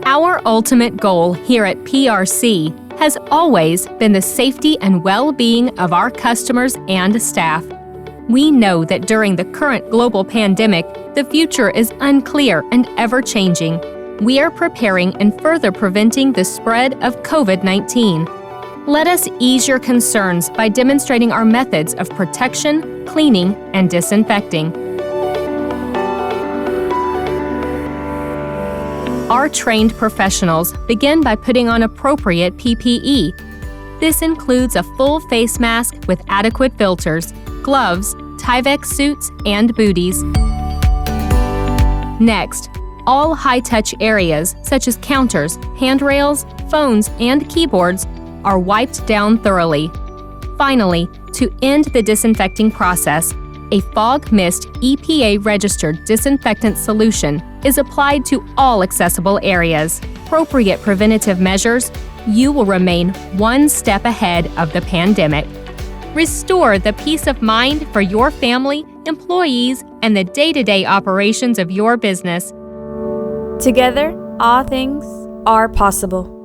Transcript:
Our ultimate goal here at PRC has always been the safety and well-being of our customers and staff. We know that during the current global pandemic, the future is unclear and ever-changing. We are preparing and further preventing the spread of COVID-19. Let us ease your concerns by demonstrating our methods of protection, cleaning, and disinfecting. Our trained professionals begin by putting on appropriate PPE. This includes a full face mask with adequate filters, gloves, Tyvek suits, and booties. Next, all high-touch areas such as counters, handrails, phones, and keyboards are wiped down thoroughly. Finally, to end the disinfecting process, a fog mist EPA-registered disinfectant solution is applied to all accessible areas. Appropriate preventative measures, you will remain one step ahead of the pandemic. Restore the peace of mind for your family, employees, and the day-to-day operations of your business. Together, all things are possible.